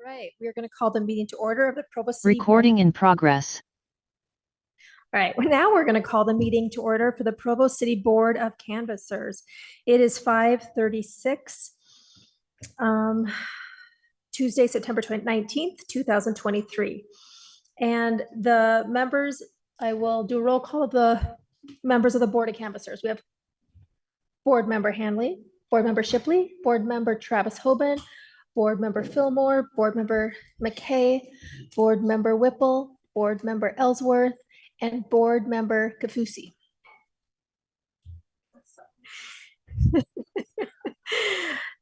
right, we are going to call the meeting to order of the Provo City Recording Board. in progress. All right, well, now we're going to call the meeting to order for the Provo City Board of Canvassers. It is 5:36, Tuesday, September 19th, 2023. And the members, I will do a roll call of the members of the Board of Canvassers. We have Board Member Hanley, Board Member Shipley, Board Member Travis Hoban, Board Member Fillmore, Board Member McKay, Board Member Whipple, Board Member Ellsworth, and Board Member Kafusi.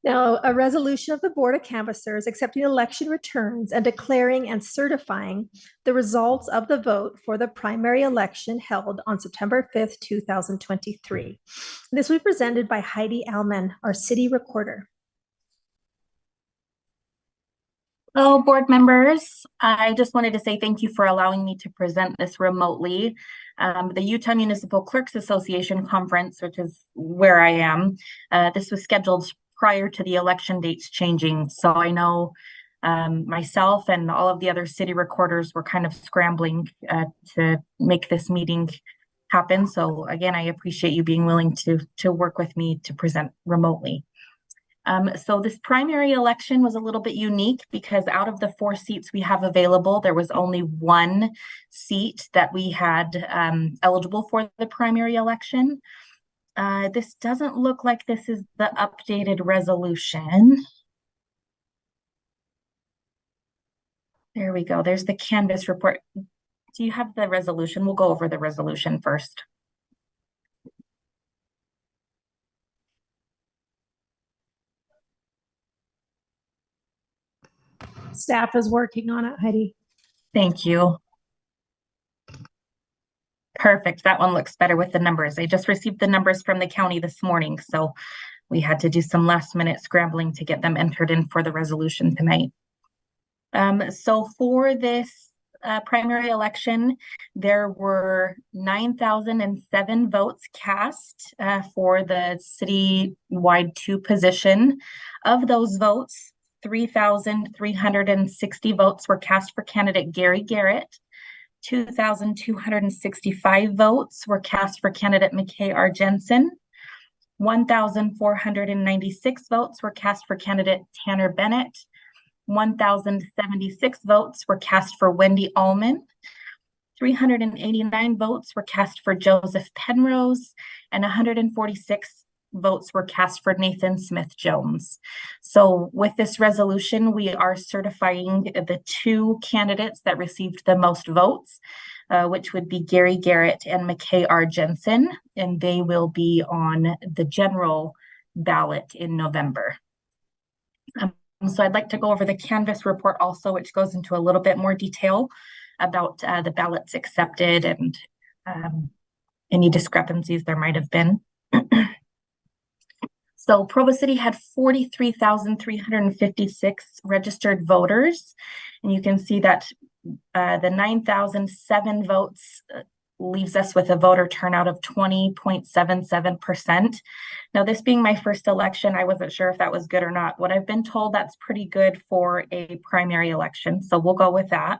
Now, a resolution of the Board of Canvassers accepting election returns and declaring and certifying the results of the vote for the primary election held on September 5th, 2023. This will be presented by Heidi Alman, our city recorder. Hello, board members. I just wanted to say thank you for allowing me to present this remotely. The Utah Municipal Clerks Association Conference, which is where I am, this was scheduled prior to the election dates changing. So I know myself and all of the other city recorders were kind of scrambling to make this meeting happen. So again, I appreciate you being willing to work with me to present remotely. So this primary election was a little bit unique because out of the 4 seats we have available, there was only 1 seat that we had eligible for the primary election. This doesn't look like this is the updated resolution. There we go. There's the canvas report. Do you have the resolution? We'll go over the resolution first. Staff is working on it, Heidi. Thank you. Perfect. That one looks better with the numbers. I just received the numbers from the county this morning, so we had to do some last minute scrambling to get them entered in for the resolution tonight. So for this primary election, there were 9,007 votes cast for the city-wide 2 position. Of those votes, 3,360 votes were cast for candidate Gary Garrett. 2,265 votes were cast for candidate McKay R. Jensen. 1,496 votes were cast for candidate Tanner Bennett. 1,076 votes were cast for Wendy Allman. 389 votes were cast for Joseph Penrose, and 146 votes were cast for Nathan Smith Jones. So with this resolution, we are certifying the 2 candidates that received the most votes, which would be Gary Garrett and McKay R. Jensen, and they will be on the general ballot in November. So I'd like to go over the canvas report also, which goes into a little bit more detail about the ballots accepted and any discrepancies there might have been. So Provo City had 43,356 registered voters, and you can see that the 9,007 votes leaves us with a voter turnout of 20.77%. Now, this being my first election, I wasn't sure if that was good or not. What I've been told, that's pretty good for a primary election, so we'll go with that.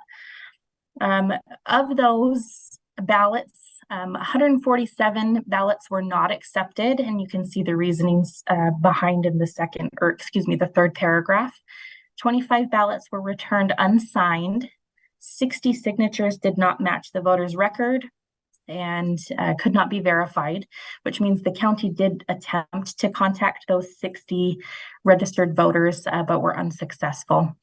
Of those ballots, 147 ballots were not accepted, and you can see the reasonings behind in the third paragraph. 25 ballots were returned unsigned. 60 signatures did not match the voter's record and could not be verified, which means the county did attempt to contact those 60 registered voters, but were unsuccessful.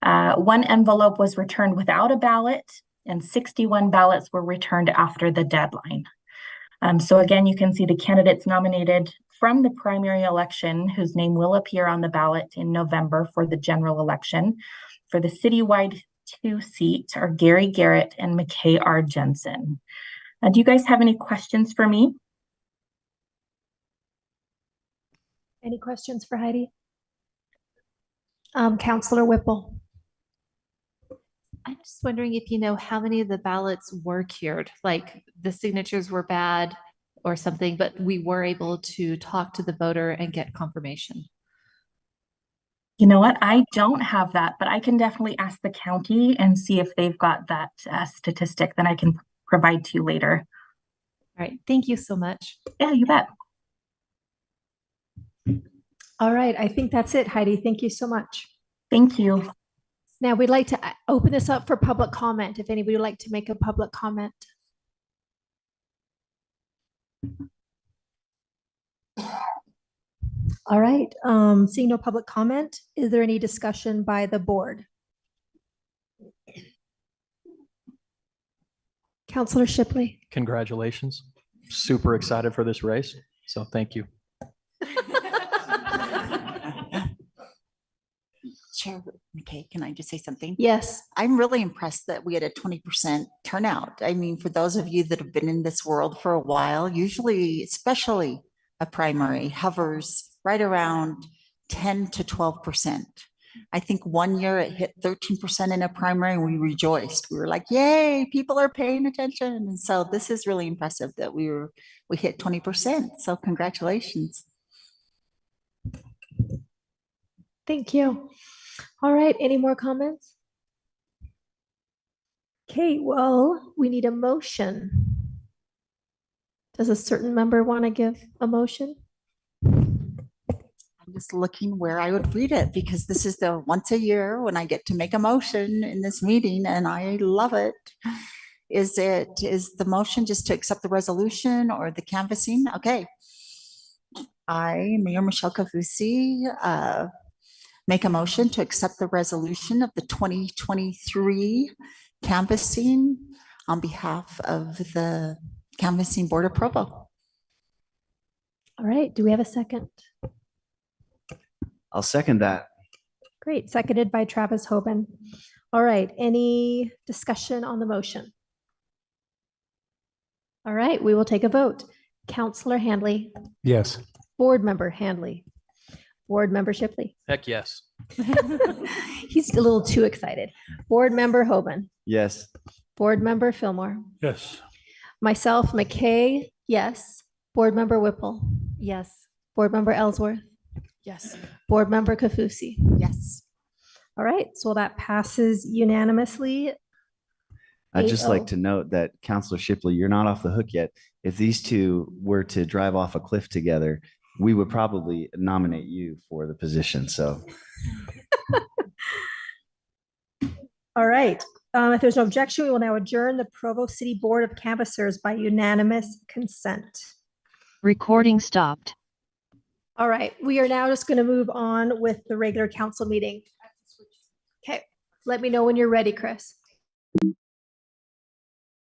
1 envelope was returned without a ballot, and 61 ballots were returned after the deadline. So again, you can see the candidates nominated from the primary election, whose name will appear on the ballot in November for the general election. For the citywide 2 seats are Gary Garrett and McKay R. Jensen. Do you guys have any questions for me? Any questions for Heidi? Councilor Whipple. I'm just wondering if you know how many of the ballots were cured, like the signatures were bad or something, but we were able to talk to the voter and get confirmation. You know what? I don't have that, but I can definitely ask the county and see if they've got that statistic that I can provide to you later. All right, thank you so much. Yeah, you bet. All right, I think that's it, Heidi. Thank you so much. Thank you. Now we'd like to open this up for public comment. If anybody would like to make a public comment. All right, seeing no public comment, is there any discussion by the board? Councillor Shipley. Congratulations. Super excited for this race. So thank you. Chair McKay, can I just say something? Yes. I'm really impressed that we had a 20% turnout. I mean, for those of you that have been in this world for a while, usually, especially a primary, hovers right around 10 to 12%. I think one year it hit 13% in a primary and we rejoiced. We were like, yay, people are paying attention. And so this is really impressive that we hit 20%. So congratulations. Thank you. All right, any more comments? Okay, well, we need a motion. Does a certain member want to give a motion? I'm just looking where I would read it because this is the once a year when I get to make a motion in this meeting and I love it. Is the motion just to accept the resolution or the canvassing? Okay. I, Mayor Michelle Kafusi, make a motion to accept the resolution of the 2023 canvassing on behalf of the Canvassing Board of Provo. All right, do we have a second? I'll second that. Great, seconded by Travis Hoban. All right, any discussion on the motion? All right, we will take a vote. Councillor Handley, Yes. Board Member Handley, Board Member Shipley. Heck yes. He's a little too excited. Board Member Hoban, Yes. Board Member Fillmore, Yes. myself, McKay, yes. Board Member Whipple, Yes. Board Member Ellsworth, Yes. Board Member Kafusi. Yes. All right, so that passes unanimously. I'd just like 8-0. to note that Councilor Shipley, you're not off the hook yet. If these two were to drive off a cliff together, we would probably nominate you for the position. So. All right, if there's no objection, we will now adjourn the Provo City Board of Canvassers by unanimous consent. Recording stopped. All right, we are now just going to move on with the regular council meeting. Okay, let me know when you're ready, Chris.